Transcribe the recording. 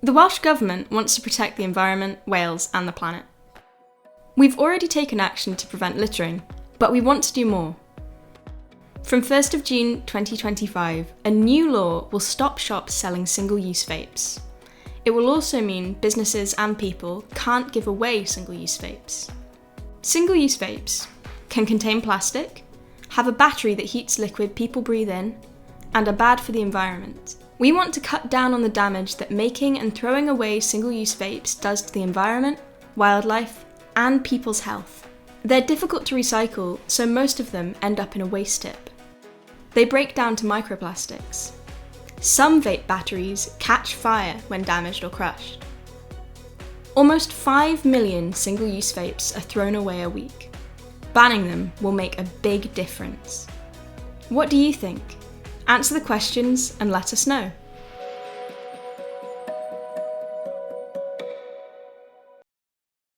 The Welsh Government wants to protect the environment, Wales and the planet. We've already taken action to prevent littering, but we want to do more. From 1st of June 2025, a new law will stop shops selling single-use vapes. It will also mean businesses and people can't give away single-use vapes. Single-use vapes can contain plastic, have a battery that heats liquid people breathe in, and are bad for the environment. We want to cut down on the damage that making and throwing away single-use vapes does to the environment, wildlife, and people's health. They're difficult to recycle, so most of them end up in a waste tip. They break down to microplastics. Some vape batteries catch fire when damaged or crushed. Almost 5 million single-use vapes are thrown away a week. Banning them will make a big difference. What do you think? Answer the questions and let us know.